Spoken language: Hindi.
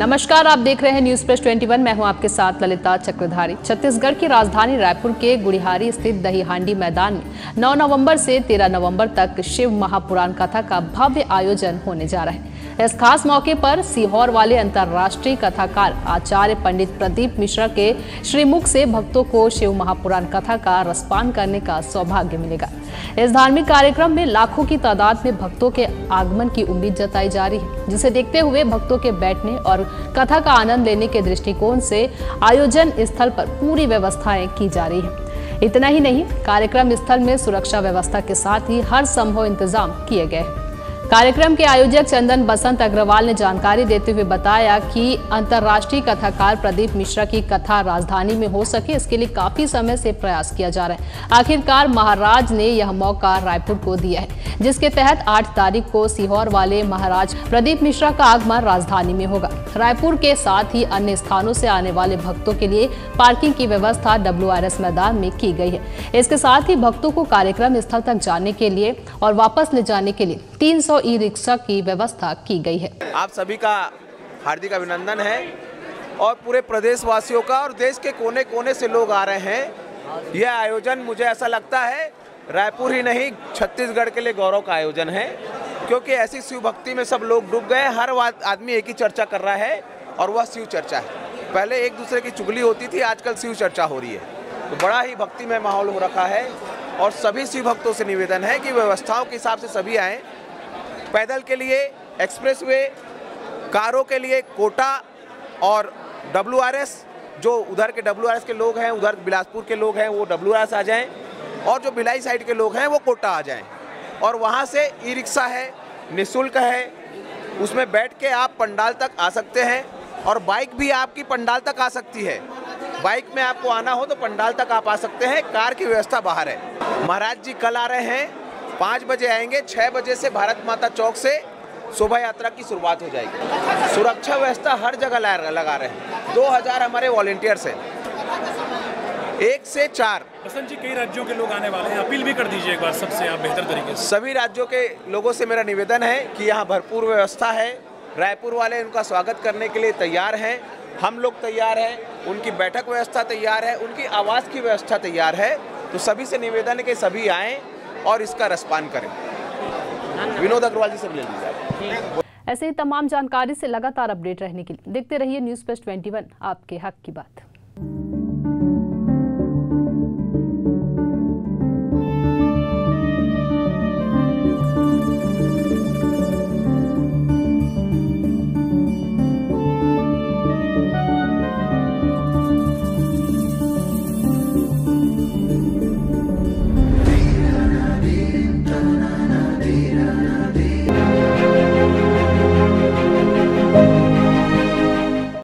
नमस्कार, आप देख रहे हैं न्यूज प्रेस 21। मैं हूं आपके साथ ललिता चक्रधारी। छत्तीसगढ़ की राजधानी रायपुर के गुड़िहारी स्थित दही हांडी मैदान में 9 नवंबर से 13 नवंबर तक शिव महापुराण कथा का भव्य आयोजन होने जा रहा है। इस खास मौके पर सीहोर वाले अंतर्राष्ट्रीय कथाकार आचार्य पंडित प्रदीप मिश्रा के श्रीमुख से भक्तों को शिव महापुराण कथा का रसपान करने का सौभाग्य मिलेगा। इस धार्मिक कार्यक्रम में लाखों की तादाद में भक्तों के आगमन की उम्मीद जताई जा रही है, जिसे देखते हुए भक्तों के बैठने और कथा का आनंद लेने के दृष्टिकोण से आयोजन स्थल पर पूरी व्यवस्थाएं की जा रही है। इतना ही नहीं, कार्यक्रम स्थल में सुरक्षा व्यवस्था के साथ ही हर संभव इंतजाम किए गए हैं। कार्यक्रम के आयोजक चंदन बसंत अग्रवाल ने जानकारी देते हुए बताया कि अंतर्राष्ट्रीय कथाकार प्रदीप मिश्रा की कथा राजधानी में हो सके, इसके लिए काफी समय से प्रयास किया जा रहा है। आखिरकार महाराज ने यह मौका रायपुर को दिया है, जिसके तहत 8 तारीख को सीहोर वाले महाराज प्रदीप मिश्रा का आगमन राजधानी में होगा। रायपुर के साथ ही अन्य स्थानों से आने वाले भक्तों के लिए पार्किंग की व्यवस्था WRS मैदान में की गई है। इसके साथ ही भक्तों को कार्यक्रम स्थल तक जाने के लिए और वापस ले जाने के लिए 300 ई-रिक्शा की व्यवस्था की गई है। आप सभी का हार्दिक अभिनंदन है और पूरे प्रदेशवासियों का, और देश के कोने कोने से लोग आ रहे हैं। यह आयोजन मुझे ऐसा लगता है रायपुर ही नहीं छत्तीसगढ़ के लिए गौरव का आयोजन है, क्योंकि ऐसी शिव भक्ति में सब लोग डूब गए। हर आदमी एक ही चर्चा कर रहा है और वह शिव चर्चा है। पहले एक दूसरे की चुगली होती थी, आजकल शिव चर्चा हो रही है। तो बड़ा ही भक्तिमय माहौल हो रखा है और सभी शिव भक्तों से निवेदन है कि व्यवस्थाओं के हिसाब से सभी आएँ। पैदल के लिए एक्सप्रेसवे, कारों के लिए कोटा और WRS, जो उधर के WRS के लोग हैं, उधर बिलासपुर के लोग हैं, वो WRS आ जाएं, और जो भिलाई साइड के लोग हैं वो कोटा आ जाएं। और वहाँ से ई-रिक्शा है, निःशुल्क है, उसमें बैठ के आप पंडाल तक आ सकते हैं। और बाइक भी आपकी पंडाल तक आ सकती है। बाइक में आपको आना हो तो पंडाल तक आप आ सकते हैं। कार की व्यवस्था बाहर है। महाराज जी कल आ रहे हैं, 5 बजे आएंगे। 6 बजे से भारत माता चौक से शोभा यात्रा की शुरुआत हो जाएगी। सुरक्षा व्यवस्था हर जगह लगा रहे हैं। 2000 हमारे वॉलंटियर्स हैं, 1 से 4। बसंत जी, कई राज्यों के लोग आने वाले हैं, अपील भी कर दीजिए एक बार सबसे आप बेहतर तरीके से। सभी राज्यों के लोगों से मेरा निवेदन है कि यहाँ भरपूर व्यवस्था है। रायपुर वाले उनका स्वागत करने के लिए तैयार हैं, हम लोग तैयार हैं, उनकी बैठक व्यवस्था तैयार है, उनकी आवास की व्यवस्था तैयार है। तो सभी से निवेदन है कि सभी आएँ और इसका रसपान करें। विनोद अग्रवाल जी से ले लीजिए। ऐसे ही तमाम जानकारी से लगातार अपडेट रहने के लिए देखते रहिए न्यूज प्रेस 21, आपके हक की बात।